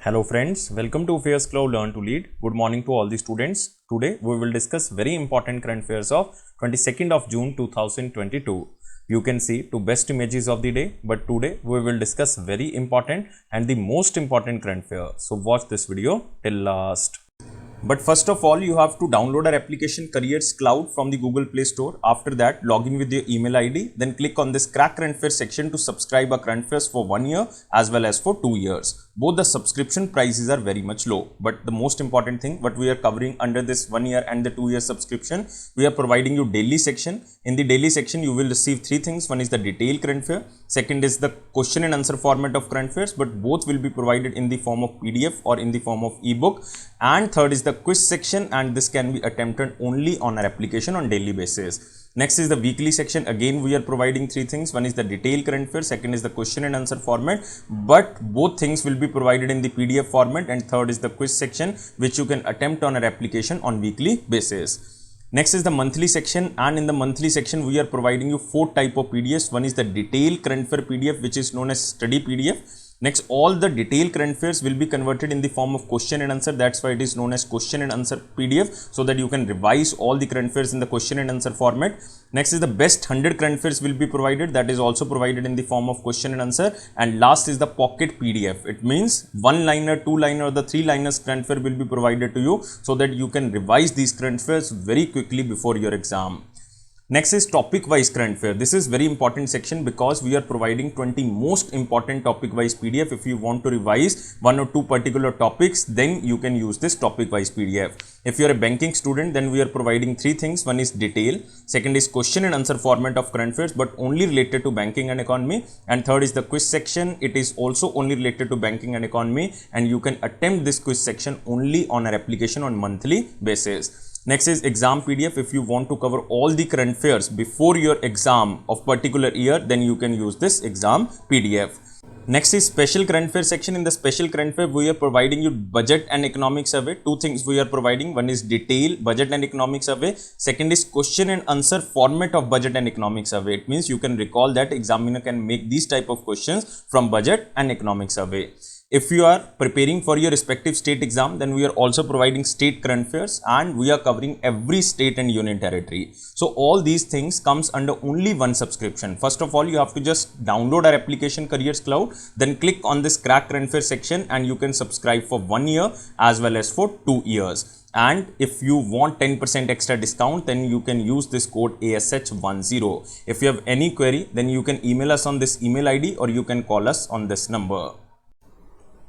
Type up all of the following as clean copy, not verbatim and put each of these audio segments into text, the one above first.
Hello friends, welcome to Affairscloud Learn to Lead. Good morning to all the students. Today we will discuss very important current affairs of 22nd of June 2022. You can see two best images of the day, but today we will discuss very important and the most important current affair. So watch this video till last. But first of all, you have to download our application Careers Cloud from the Google Play Store. After that, log in with your email ID. Then click on this Crack Current Affairs section to subscribe our current affairs for 1 year as well as for 2 years. Both the subscription prices are very much low. But the most important thing, what we are covering under this 1 year and the 2 year subscription, we are providing you daily section. In the daily section, you will receive three things. One is the detailed current affair. Second is the question and answer format of current affairs, but both will be provided in the form of PDF or in the form of ebook. And third is the quiz section, and this can be attempted only on our application on daily basis. Next is the weekly section. Again, we are providing three things. One is the detailed current affair, second is the question and answer format, but both things will be provided in the PDF format, and third is the quiz section, which you can attempt on our application on weekly basis. Next is the monthly section, and in the monthly section we are providing you four type of PDFs. One is the detailed current affair PDF, which is known as study PDF. Next, all the detailed current affairs will be converted in the form of question and answer. That's why it is known as question and answer PDF, so that you can revise all the current affairs in the question and answer format. Next is the best 100 current affairs will be provided. That is also provided in the form of question and answer. And last is the pocket PDF. It means one-liner, two-liner or the three-liners current affair will be provided to you, so that you can revise these current affairs very quickly before your exam. Next is topic wise current affair. This is very important section because we are providing 20 most important topic wise PDF. If you want to revise one or two particular topics, then you can use this topic wise PDF. If you are a banking student, then we are providing three things. One is detail, second is question and answer format of current affairs, but only related to banking and economy, and third is the quiz section. It is also only related to banking and economy, and you can attempt this quiz section only on our application on monthly basis. Next is exam PDF. If you want to cover all the current affairs before your exam of particular year, then you can use this exam PDF. Next is special current affair section. In the special current affair, we are providing you budget and economic survey. Two things we are providing. One is detail, budget and economic survey. Second is question and answer format of budget and economic survey. It means you can recall that examiner can make these type of questions from budget and economic survey. If you are preparing for your respective state exam, then we are also providing state current affairs, and we are covering every state and union territory. So all these things comes under only one subscription. First of all, you have to just download our application Careers Cloud, then click on this Crack Current Affairs section, and you can subscribe for 1 year as well as for 2 years. And if you want 10% extra discount, then you can use this code ASH10. If you have any query, then you can email us on this email ID, or you can call us on this number.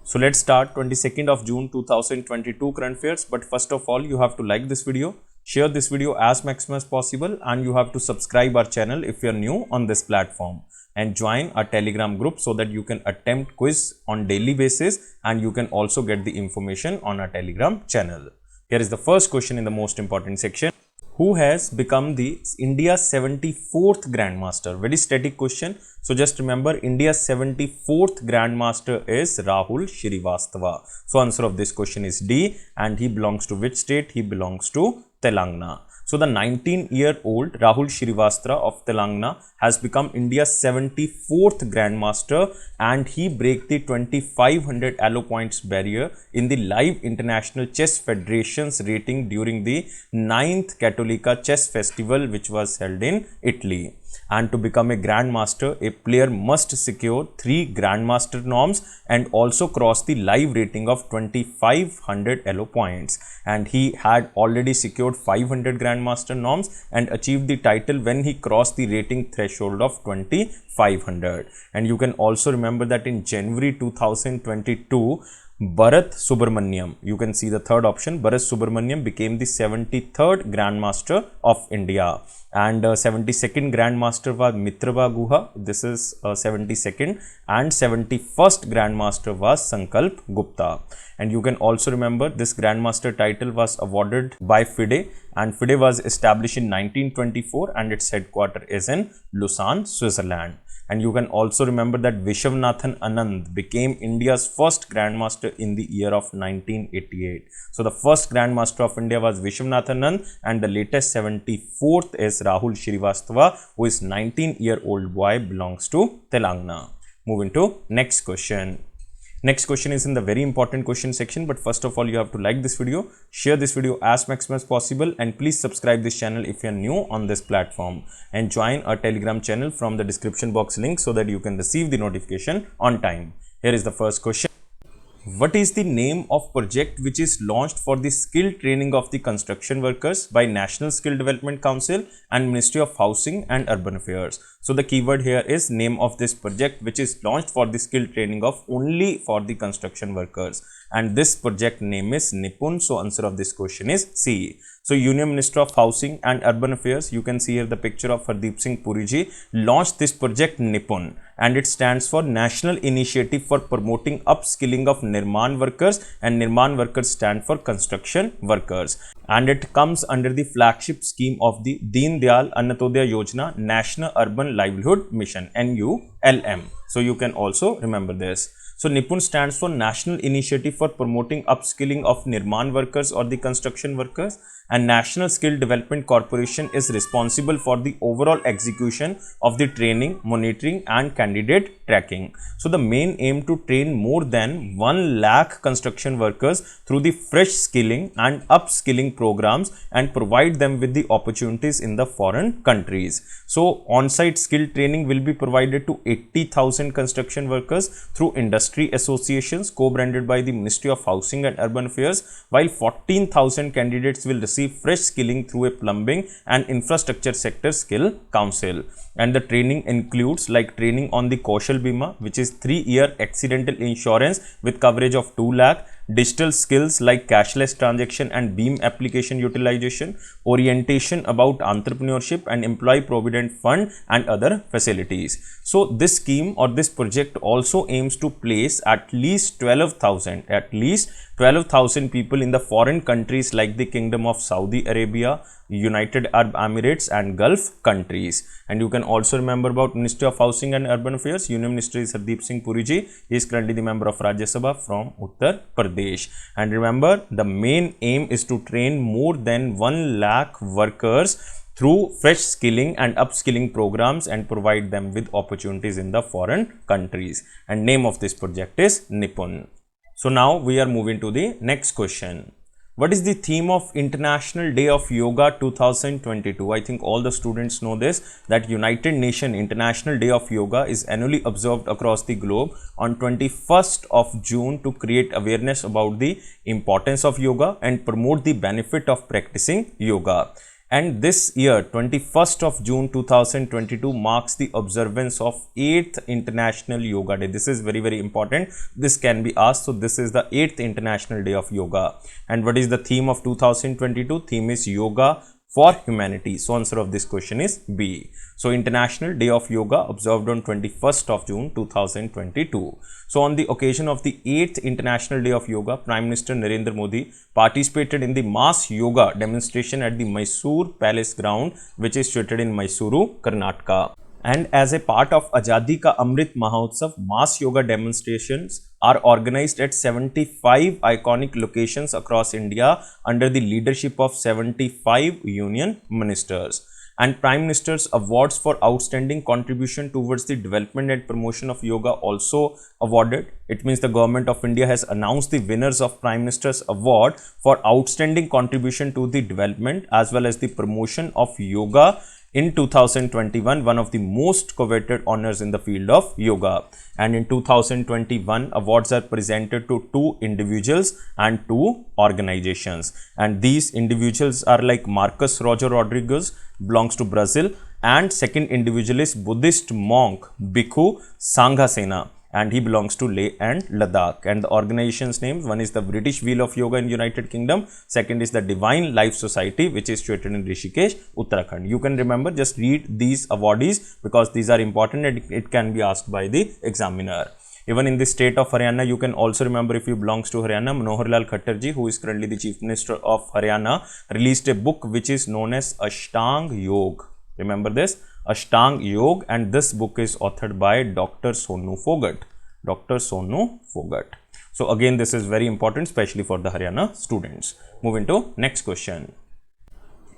So let's start 22nd of June 2022 current affairs. But first of all, you have to like this video, share this video as maximum as possible, and you have to subscribe our channel if you are new on this platform, and join our Telegram group so that you can attempt quiz on daily basis, and you can also get the information on our Telegram channel. Here is the first question in the most important section. Who has become the India's 74th Grandmaster? Very static question. So just remember, India's 74th Grandmaster is Rahul Shrivastava. So answer of this question is D, and he belongs to which state? He belongs to Telangana. So the 19-year-old Rahul Shrivastava of Telangana has become India's 74th Grandmaster, and he broke the 2500 elo points barrier in the live International Chess Federation's rating during the 9th Cattolica Chess Festival, which was held in Italy. And to become a Grandmaster, a player must secure 3 Grandmaster norms and also cross the live rating of 2500 elo points. And he had already secured 500 Grandmaster norms and achieved the title when he crossed the rating threshold of 2500. And you can also remember that in January 2022, Bharat Subramaniam, you can see the third option, Bharat Subramaniam became the 73rd Grandmaster of India, and 72nd Grandmaster was Mitrava Guha, this is 72nd, and 71st Grandmaster was Sankalp Gupta. And you can also remember this Grandmaster title was awarded by FIDE, and FIDE was established in 1924, and its headquarters is in Lausanne, Switzerland. And you can also remember that Vishwanathan Anand became India's first Grandmaster in the year of 1988. So the first Grandmaster of India was Vishwanathan Anand, and the latest 74th is Rahul Shrivastava, who is 19-year-old boy, belongs to Telangana. Moving to next question. Next question is in the very important question section, but first of all you have to like this video, share this video as maximum as possible, and please subscribe this channel if you are new on this platform, and join our Telegram channel from the description box link so that you can receive the notification on time. Here is the first question. What is the name of project which is launched for the skill training of the construction workers by National Skill Development Council and Ministry of Housing and Urban Affairs? So the keyword here is name of this project which is launched for the skill training of only for the construction workers, and this project name is NIPL. So answer of this question is C. So Union Minister of Housing and Urban Affairs, you can see here the picture of Hardeep Singh Puri ji, launched this project NIPL, and it stands for National Initiative for Promoting Upskilling of Nirman Workers, and Nirman workers stand for construction workers, and it comes under the flagship scheme of the Deen Dayal Antyodaya Yojana National Urban Livelihood Mission, NULM. So you can also remember this. So NIPL stands for National Initiative for Promoting Upskilling of Nirman Workers or the construction workers, and National Skill Development Corporation is responsible for the overall execution of the training, monitoring and candidate tracking. So the main aim to train more than 1 lakh construction workers through the fresh skilling and upskilling programs and provide them with the opportunities in the foreign countries. So on-site skill training will be provided to 80,000 construction workers through industry associations co-branded by the Ministry of Housing and Urban Affairs, while 14,000 candidates will receive fresh skilling through a plumbing and infrastructure sector skill council. And the training includes like training on the Kaushal Bima, which is 3-year accidental insurance with coverage of 2 lakh, digital skills like cashless transaction and beam application utilization, orientation about entrepreneurship and employee provident fund and other facilities. So this scheme or this project also aims to place at least 12,000 people in the foreign countries like the Kingdom of Saudi Arabia, United Arab Emirates and Gulf countries. And you can also remember about Ministry of Housing and Urban Affairs. Union Minister is Hardeep Singh Puri ji. He is currently the member of Rajya Sabha from Uttar Pradesh. And remember, the main aim is to train more than 1 lakh workers through fresh skilling and upskilling programs and provide them with opportunities in the foreign countries. And name of this project is NIPL. So now we are moving to the next question. What is the theme of International Day of Yoga 2022? I think all the students know this, that United Nations International Day of Yoga is annually observed across the globe on 21st of June to create awareness about the importance of yoga and promote the benefit of practicing yoga. And this year, 21st of June 2022 marks the observance of 8th International Yoga Day. This is very, very important. This can be asked. So this is the 8th International Day of Yoga. And what is the theme of 2022? Theme is Yoga for Humanity. So answer of this question is B. So International Day of Yoga observed on 21st of June 2022. So on the occasion of the 8th International Day of Yoga, Prime Minister Narendra Modi participated in the mass yoga demonstration at the Mysore Palace ground, which is situated in Mysuru, Karnataka. And as a part of Azadi Ka Amrit Mahotsav, mass yoga demonstrations are organized at 75 iconic locations across India under the leadership of 75 union ministers. And Prime Minister's awards for outstanding contribution towards the development and promotion of yoga also awarded. It means the government of India has announced the winners of Prime Minister's award for outstanding contribution to the development as well as the promotion of yoga in 2021, one of the most coveted honors in the field of yoga. And in 2021, awards are presented to 2 individuals and 2 organizations. And these individuals are like Marcus Roger Rodriguez, belongs to Brazil, and second individual is Buddhist monk Bhikkhu Sanghasena, and he belongs to Leh and Ladakh. And the organization's names, one is the British Wheel of Yoga in United Kingdom, second is the Divine Life Society, which is situated in Rishikesh, Uttarakhand. You can remember, just read these awardees because these are important and it can be asked by the examiner. Even in the state of Haryana, you can also remember, if you belongs to Haryana, Manohar Lal Khattar ji, who is currently the Chief Minister of Haryana, released a book which is known as Ashtang Yog. Remember this? Ashtang Yog, and this book is authored by Dr. Sonu Phogat. Dr. Sonu Phogat. So again, this is very important, especially for the Haryana students. Moving to next question.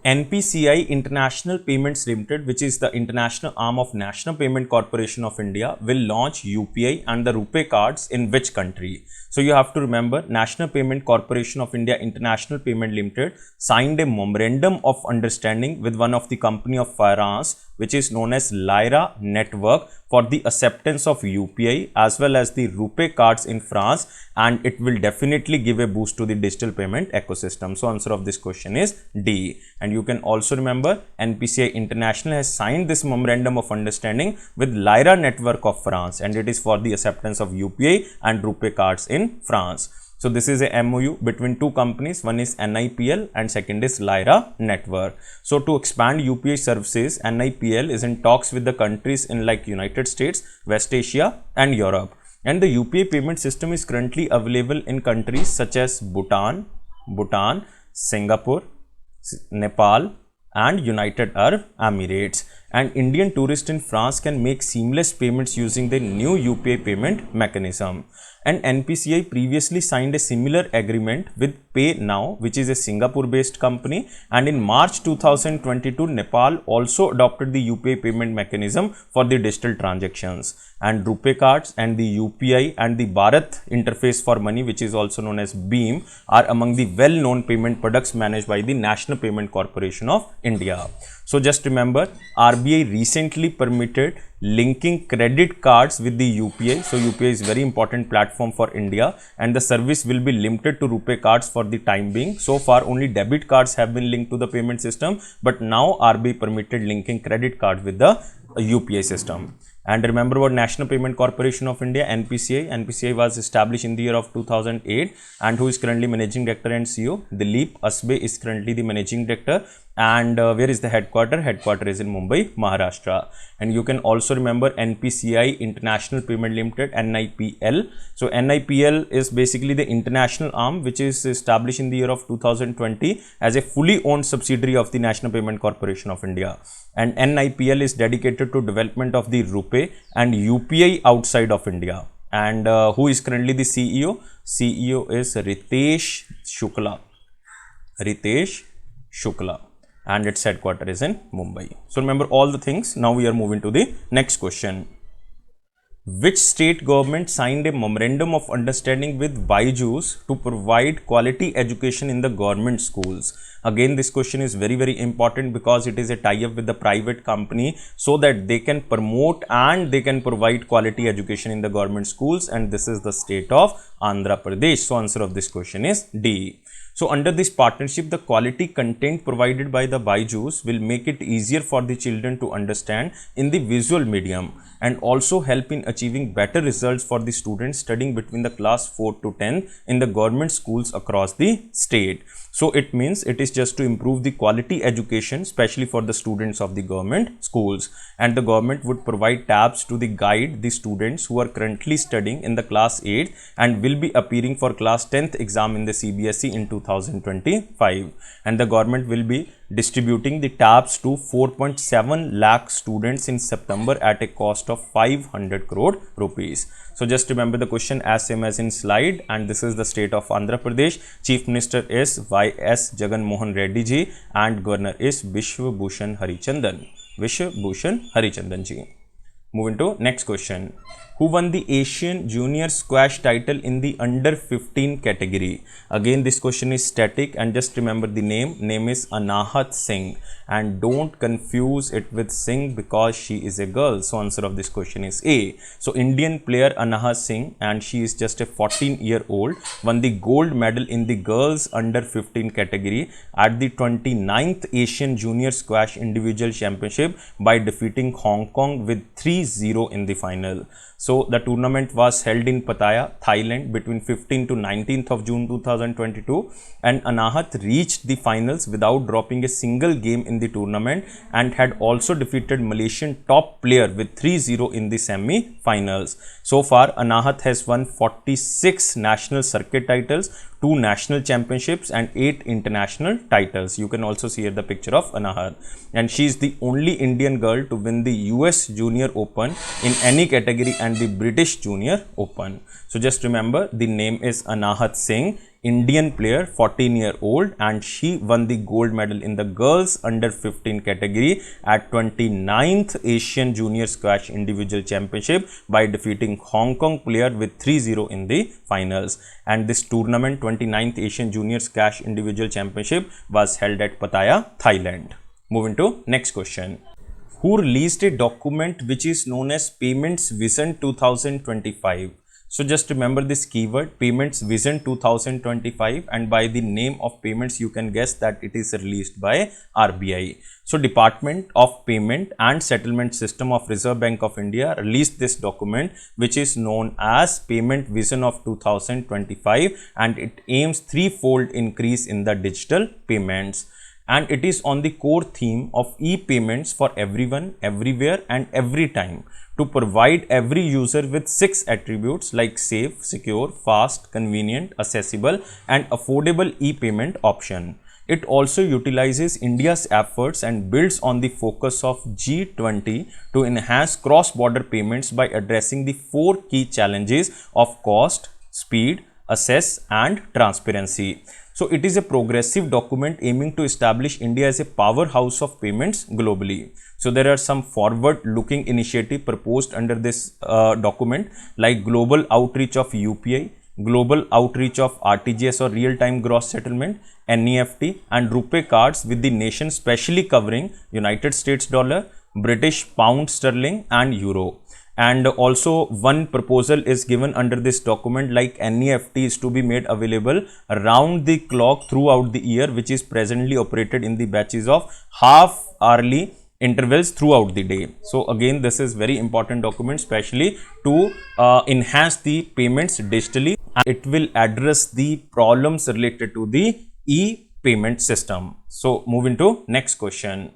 NPCI International Payments Limited, which is the international arm of National Payment Corporation of India, will launch UPI and the RuPay cards in which country? So you have to remember, National Payment Corporation of India International Payment Limited signed a memorandum of understanding with one of the company of France, which is known as Lyra Network, for the acceptance of UPI as well as the RuPay cards in France, and it will definitely give a boost to the digital payment ecosystem. So answer of this question is D. And you can also remember, NPCI International has signed this memorandum of understanding with Lyra Network of France, and it is for the acceptance of UPI and RuPay cards in France. So this is a MOU between two companies, one is NIPL and second is Lyra Network. So to expand UPI services, NIPL is in talks with the countries in like United States, West Asia and Europe. And the UPI payment system is currently available in countries such as Bhutan, Singapore, Nepal and United Arab Emirates. And Indian tourists in France can make seamless payments using the new UPI payment mechanism. And NPCI previously signed a similar agreement with Pay Now, which is a Singapore-based company. And in March 2022, Nepal also adopted the UPI payment mechanism for the digital transactions. And RuPay cards and the UPI and the Bharat interface for money, which is also known as V.IMP, are among the well-known payment products managed by the National Payment Corporation of India. So just remember, RBI recently permitted linking credit cards with the UPI. So UPI is very important platform for India, and the service will be limited to RuPay cards for the time being. So far only debit cards have been linked to the payment system, but now RBI permitted linking credit cards with the UPI system. And remember about National Payment Corporation of India, NPCI. NPCI was established in the year of 2008, and who is currently Managing Director and CEO? Dilip Asbe is currently the Managing Director. And where is the headquarter? Headquarter is in Mumbai, Maharashtra. And you can also remember NPCI International Payment Limited, NIPL. So NIPL is basically the international arm which is established in the year of 2020 as a fully owned subsidiary of the National Payment Corporation of India. And NIPL is dedicated to development of the RuPay and UPI outside of India. And who is currently the CEO? CEO is Ritesh Shukla. Ritesh Shukla. And its headquarter is in Mumbai. So remember all the things. Now we are moving to the next question. Which state government signed a memorandum of understanding with BYJU'S to provide quality education in the government schools? Again, this question is very important because it is a tie-up with the private company so that they can promote and they can provide quality education in the government schools, and this is the state of Andhra Pradesh. So answer of this question is D. So under this partnership, the quality content provided by the BYJU'S will make it easier for the children to understand in the visual medium and also help in achieving better results for the students studying between the class 4 to 10 in the government schools across the state. So it means it is just to improve the quality education, especially for the students of the government schools. And the government would provide tabs to the guide the students who are currently studying in the class 8 and will be appearing for class 10th exam in the CBSE in 2025. And the government will be distributing the tabs to 4.7 lakh students in September at a cost of 500 crore rupees. So just remember the question as same as in slide, and this is the state of Andhra Pradesh. Chief Minister is Y.S. Jagan Mohan Reddy ji and Governor is Vishwa Bhushan Harichandan. Vishwa Bhushan Harichandan ji. Moving to next question. Who won the Asian Junior Squash title in the under 15 category? Again, this question is static, and just remember the name. Name is Anahat Singh, and don't confuse it with Singh because she is a girl. So answer of this question is A. So Indian player Anahat Singh, and she is just a 14-year-old, won the gold medal in the girls under 15 category at the 29th Asian Junior Squash Individual Championship by defeating Hong Kong with 3-0 in the final. So the tournament was held in Pattaya, Thailand between 15th to 19th of June 2022, and Anahat reached the finals without dropping a single game in the tournament and had also defeated Malaysian top player with 3-0 in the semi-finals. So far, Anahat has won 46 national circuit titles, 2 national championships and 8 international titles. You can also see here the picture of Anahat, and she is the only Indian girl to win the US Junior Open Open in any category and the British Junior Open. So just remember, the name is Anahat Singh, Indian player, 14-year-old, and she won the gold medal in the girls under 15 category at 29th Asian Junior Squash Individual Championship by defeating Hong Kong player with 3-0 in the finals. And this tournament, 29th Asian Junior Squash Individual Championship, was held at Pattaya, Thailand. Moving to next question. Who released a document which is known as Payments Vision 2025? So just remember this keyword, Payments Vision 2025, and by the name of payments you can guess that it is released by RBI. So Department of Payment and Settlement System of Reserve Bank of India released this document which is known as Payment Vision of 2025, and it aims threefold increase in the digital payments. And it is on the core theme of e-payments for everyone, everywhere and every time, to provide every user with 6 attributes like safe, secure, fast, convenient, accessible and affordable e-payment option. It also utilizes India's efforts and builds on the focus of G20 to enhance cross-border payments by addressing the 4 key challenges of cost, speed, access and transparency. So it is a progressive document aiming to establish India as a powerhouse of payments globally. So there are some forward-looking initiatives proposed under this document, like global outreach of UPI, global outreach of RTGS or real-time gross settlement, NEFT and RuPay Cards with the nation specially covering United States dollar, British pound sterling and euro. And also one proposal is given under this document, like NEFT is to be made available around the clock throughout the year, which is presently operated in the batches of half hourly intervals throughout the day. So again, this is very important document, especially to enhance the payments digitally, and it will address the problems related to the e-payment system. So moving to next question.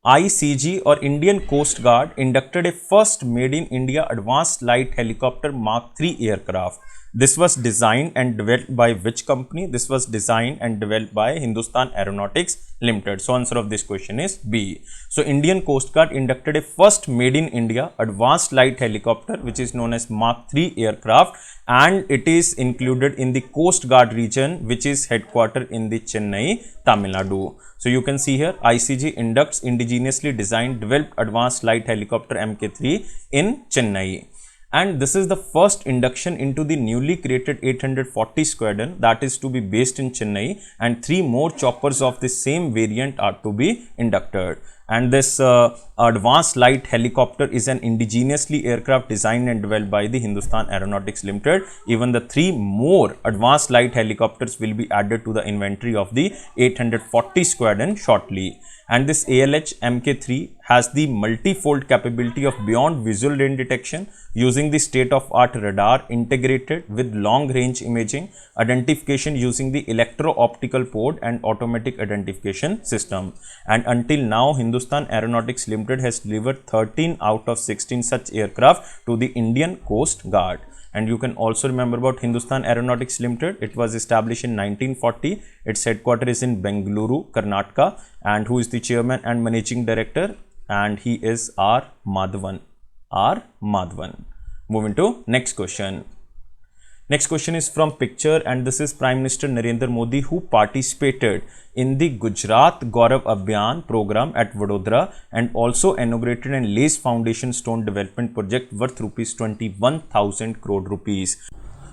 ICG or Indian Coast Guard inducted a first made in India advanced light helicopter Mark III aircraft. This was designed and developed by which company? This was designed and developed by Hindustan Aeronautics Limited. So answer of this question is B. So Indian Coast Guard inducted a first made in India advanced light helicopter which is known as Mark III aircraft, and it is included in the Coast Guard region which is headquartered in the Chennai, Tamil Nadu. So you can see here, ICG inducts indigenously designed developed advanced light helicopter Mk3 in Chennai. And this is the first induction into the newly created 840 squadron that is to be based in Chennai, and 3 more choppers of the same variant are to be inducted. And this advanced light helicopter is an indigenously aircraft designed and developed by the Hindustan Aeronautics Limited. Even the 3 more advanced light helicopters will be added to the inventory of the 840 squadron shortly. And this ALH Mk3 has the multi-fold capability of beyond visual range detection using the state-of-art radar integrated with long-range imaging, identification using the electro-optical port and automatic identification system. And until now, Hindustan Aeronautics Limited has delivered 13 out of 16 such aircraft to the Indian Coast Guard. And you can also remember about Hindustan Aeronautics Limited. It was established in 1940. Its headquarters is in Bengaluru, Karnataka. And who is the chairman and managing director? And he is R. Madhavan. R. Madhavan. Moving to next question. Next question is from picture, and this is Prime Minister Narendra Modi, who participated in the Gujarat Gaurav Abhiyan program at Vadodara and also inaugurated a Lace Foundation Stone Development Project worth rupees 21,000 crore rupees.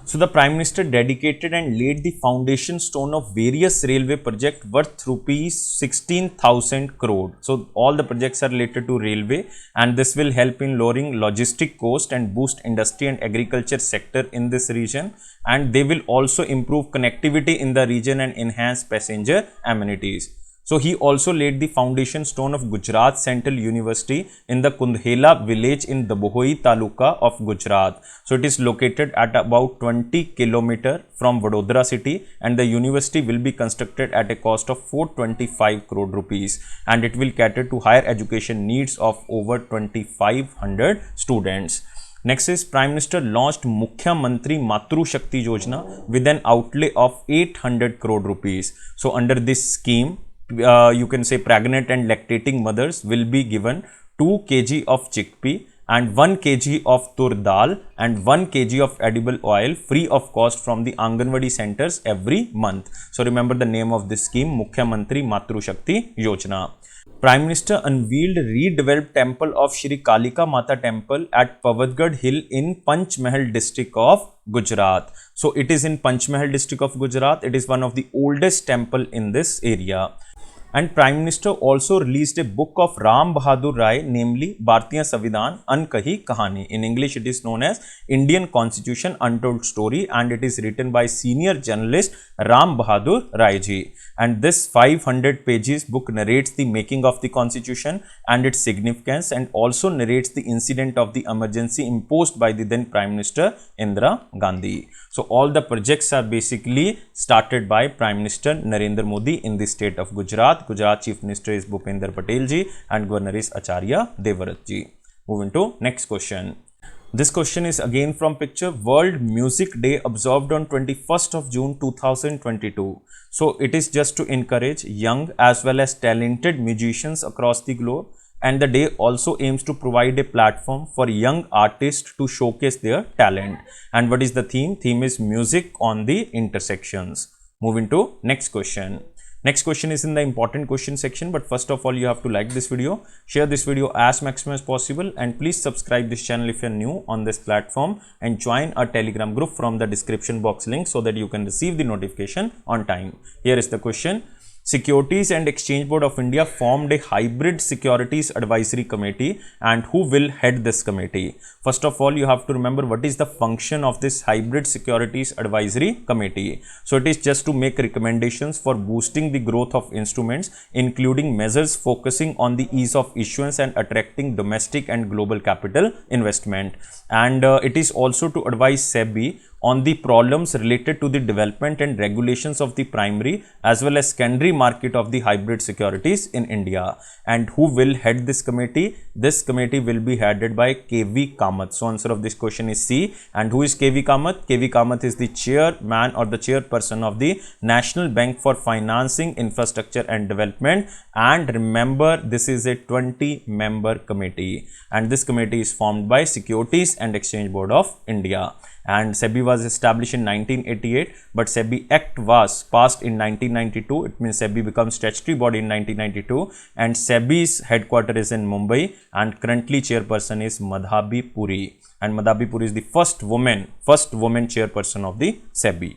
So the Prime Minister dedicated and laid the foundation stone of various railway projects worth rupees 16,000 crore. So all the projects are related to railway, and this will help in lowering logistic cost and boost industry and agriculture sector in this region. And they will also improve connectivity in the region and enhance passenger amenities. So he also laid the foundation stone of Gujarat Central University in the Kundhela village in Dabhoi Taluka of Gujarat. So it is located at about 20 km from Vadodara city, and the university will be constructed at a cost of 425 crore rupees, and it will cater to higher education needs of over 2,500 students. Next is Prime Minister launched Mukhya Mantri Matru Shakti Yojana with an outlay of 800 crore rupees. So under this scheme, you can say pregnant and lactating mothers will be given 2 kg of chickpea and 1 kg of tur dal and 1 kg of edible oil free of cost from the Anganwadi centers every month. So remember the name of this scheme, Mukhya Mantri Matru Shakti Yojana. Prime Minister unveiled redeveloped temple of Shri Kalika Mata Temple at Pavadgarh Hill in Panchmahal district of Gujarat. So it is in Panchmahal district of Gujarat. It is one of the oldest temple in this area. And Prime Minister also released a book of Ram Bahadur Rai, namely Bharatiya Samvidhan Ankahi Kahani. In English, it is known as Indian Constitution Untold Story, and it is written by senior journalist Ram Bahadur Rai ji. And this 500 pages book narrates the making of the Constitution and its significance, and also narrates the incident of the emergency imposed by the then Prime Minister Indira Gandhi. So all the projects are basically started by Prime Minister Narendra Modi in the state of Gujarat. Gujarat Chief Minister is Bhupender Patel ji and Governor is Acharya Devvrat ji. Moving to next question. This question is again from picture. World Music Day observed on 21st of June 2022. So it is just to encourage young as well as talented musicians across the globe, and the day also aims to provide a platform for young artists to showcase their talent. And what is the theme? Theme is music on the intersections. Moving to next question. Next question is in the important question section, but first of all you have to like this video, share this video as maximum as possible, and please subscribe this channel if you are new on this platform, and join our Telegram group from the description box link so that you can receive the notification on time. Here is the question. Securities and Exchange Board of India formed a Hybrid Securities Advisory Committee, and who will head this committee? First of all, you have to remember what is the function of this Hybrid Securities Advisory Committee. So it is just to make recommendations for boosting the growth of instruments, including measures focusing on the ease of issuance and attracting domestic and global capital investment. And it is also to advise SEBI on the problems related to the development and regulations of the primary as well as secondary market of the hybrid securities in India. And who will head this committee? This committee will be headed by K.V. Kamath. So answer of this question is C. And who is K.V. Kamath? K.V. Kamath is the chairman or the chairperson of the National Bank for Financing, Infrastructure and Development. And remember, this is a 20-member committee, and this committee is formed by Securities and Exchange Board of India. And SEBI was established in 1988, but SEBI Act was passed in 1992. It means SEBI becomes statutory body in 1992, and SEBI's headquarters is in Mumbai, and currently chairperson is Madhabi Puri, and Madhabi Puri is the first woman chairperson of the SEBI.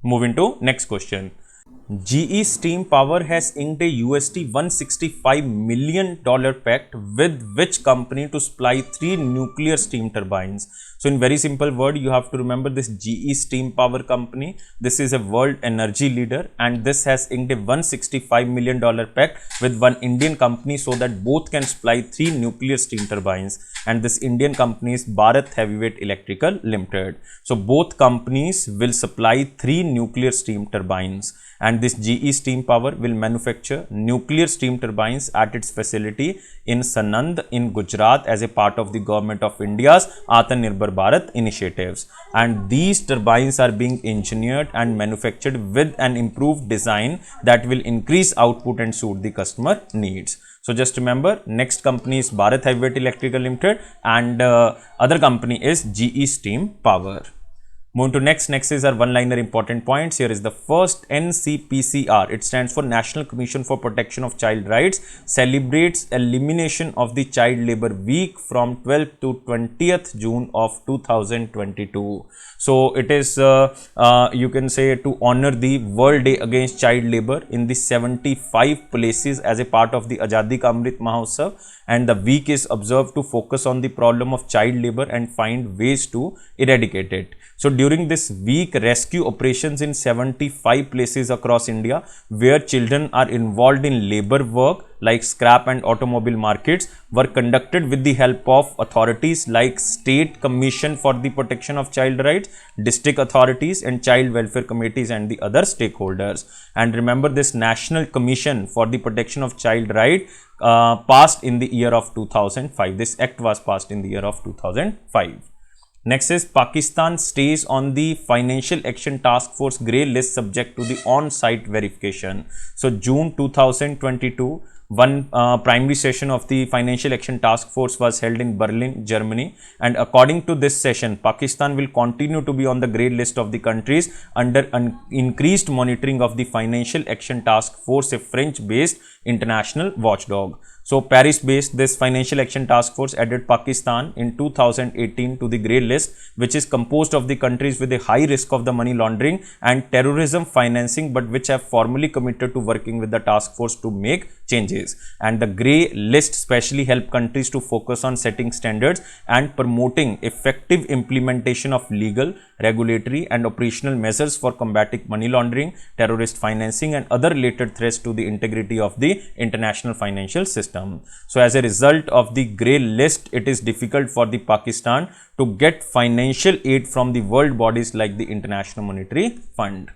Moving to next question. GE Steam Power has inked a USD $165 million pact with which company to supply 3 nuclear steam turbines? So in very simple word, you have to remember this GE Steam Power company. This is a world energy leader, and this has inked a $165 million pact with one Indian company so that both can supply 3 nuclear steam turbines. And this Indian company is Bharat Heavyweight Electrical Limited. So both companies will supply 3 nuclear steam turbines. And this GE Steam Power will manufacture nuclear steam turbines at its facility in Sanand in Gujarat as a part of the Government of India's Atmanirbhar Bharat initiatives. And these turbines are being engineered and manufactured with an improved design that will increase output and suit the customer needs. So just remember, next company is Bharat Heavyweight Electrical Limited, and other company is GE Steam Power. Moving to next is our one-liner important points. Here is the first. NCPCR, it stands for National Commission for Protection of Child Rights, celebrates elimination of the Child Labour Week from 12th to 20th June of 2022. So it is, you can say, to honor the World Day Against Child Labour in the 75 places as a part of the Azadi Ka Amrit Mahotsav. And the week is observed to focus on the problem of child labour and find ways to eradicate it. So during this week, rescue operations in 75 places across India where children are involved in labour work like scrap and automobile markets were conducted with the help of authorities like State Commission for the Protection of Child Rights, district authorities and child welfare committees and the other stakeholders. And remember, this National Commission for the Protection of Child Rights passed in the year of 2005. This act was passed in the year of 2005. Next is Pakistan stays on the Financial Action Task Force grey list subject to the on-site verification. So June 2022 One primary session of the Financial Action Task Force was held in Berlin, Germany, and according to this session, Pakistan will continue to be on the grey list of the countries under increased monitoring of the Financial Action Task Force, a French-based international watchdog. So, Paris-based this Financial Action Task Force added Pakistan in 2018 to the grey list, which is composed of the countries with a high risk of the money laundering and terrorism financing, but which have formally committed to working with the task force to make changes. And the grey list specially help countries to focus on setting standards and promoting effective implementation of legal, regulatory and operational measures for combating money laundering, terrorist financing and other related threats to the integrity of the international financial system. So, as a result of the grey list, it is difficult for the Pakistan to get financial aid from the world bodies like the International Monetary Fund.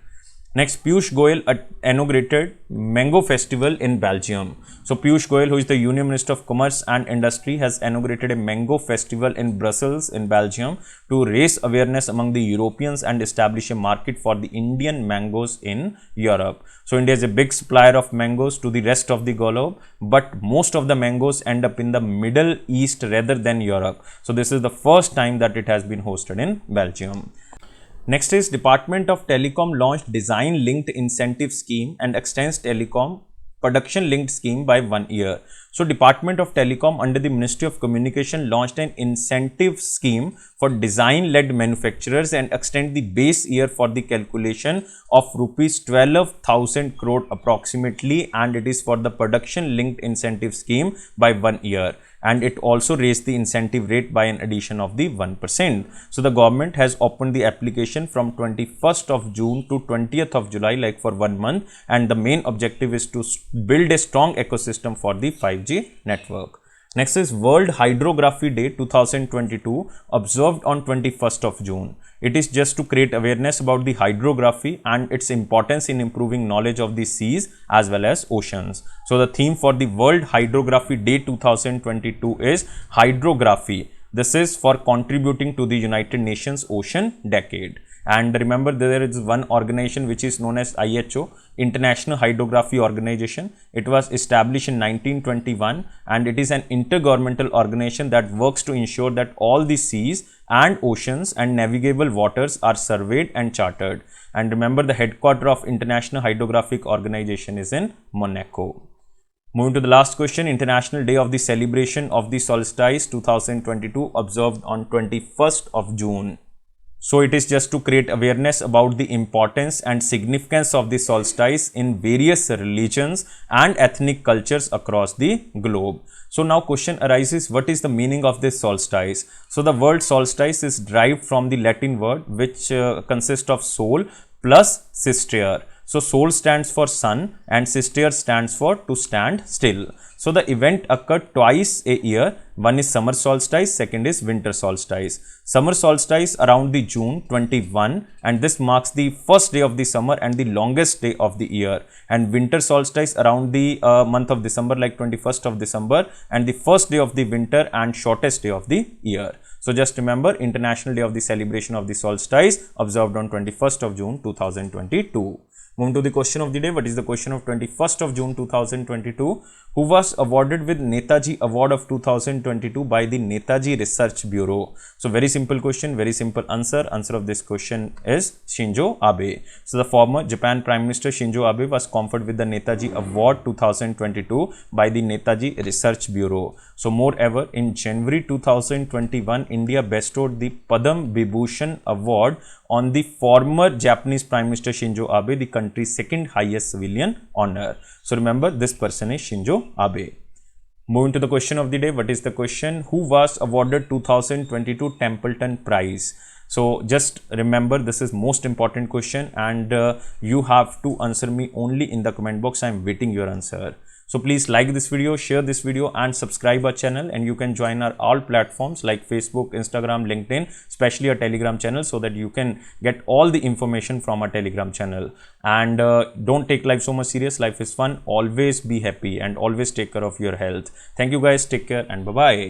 Next, Piyush Goyal inaugurated Mango Festival in Belgium. So, Piyush Goyal, who is the Union Minister of Commerce and Industry, has inaugurated a Mango Festival in Brussels in Belgium to raise awareness among the Europeans and establish a market for the Indian mangoes in Europe. So, India is a big supplier of mangoes to the rest of the globe, but most of the mangoes end up in the Middle East rather than Europe. So, this is the first time that it has been hosted in Belgium. Next is Department of Telecom launched Design Linked Incentive Scheme and extends Telecom Production Linked Scheme by 1 year. So, Department of Telecom under the Ministry of Communication launched an incentive scheme for design-led manufacturers and extend the base year for the calculation of rupees 12,000 crore approximately, and it is for the production linked incentive scheme by 1 year. And it also raised the incentive rate by an addition of the 1%. So, the government has opened the application from 21st of June to 20th of July, like for 1 month, and the main objective is to build a strong ecosystem for the 5G network. Next is World Hydrography Day 2022 observed on 21st of June. It is just to create awareness about the hydrography and its importance in improving knowledge of the seas as well as oceans. So, the theme for the World Hydrography Day 2022 is Hydrography. This is for contributing to the United Nations Ocean Decade. And remember, there is one organization which is known as IHO, International Hydrography Organization. It was established in 1921 and it is an intergovernmental organization that works to ensure that all the seas and oceans and navigable waters are surveyed and charted. And remember, the headquarters of International Hydrographic Organization is in Monaco. Moving to the last question, International Day of the Celebration of the Solstice 2022 observed on 21st of June. So, it is just to create awareness about the importance and significance of the solstice in various religions and ethnic cultures across the globe. So, now question arises, what is the meaning of this solstice? So, the word solstice is derived from the Latin word which consists of sol plus sister. So, sol stands for sun and sister stands for to stand still. So, the event occurred twice a year. One is summer solstice, second is winter solstice. Summer solstice around the June 21 and this marks the first day of the summer and the longest day of the year. And winter solstice around the month of December, like 21st of December, and the first day of the winter and shortest day of the year. So, just remember, International Day of the Celebration of the Solstice observed on 21st of June 2022. Moving to the question of the day, what is the question of 21st of June 2022? Who was awarded with Netaji Award of 2022 by the Netaji Research Bureau? So, very simple question, very simple answer. Answer of this question is Shinzo Abe. So, the former Japan Prime Minister Shinzo Abe was conferred with the Netaji Award 2022 by the Netaji Research Bureau. So, moreover, in January 2021, India bestowed the Padam Vibhushan Award on the former Japanese Prime Minister Shinzo Abe, the country's second highest civilian honor. So, remember, this person is Shinzo Abe. Moving to the question of the day, what is the question? Who was awarded 2022 Templeton Prize? So, just remember, this is most important question and you have to answer me only in the comment box. I am waiting your answer. So, please like this video, share this video and subscribe our channel, and you can join our all platforms like Facebook, Instagram, LinkedIn, especially our Telegram channel, so that you can get all the information from our Telegram channel. And don't take life so much serious. Life is fun. Always be happy and always take care of your health. Thank you guys. Take care and bye-bye.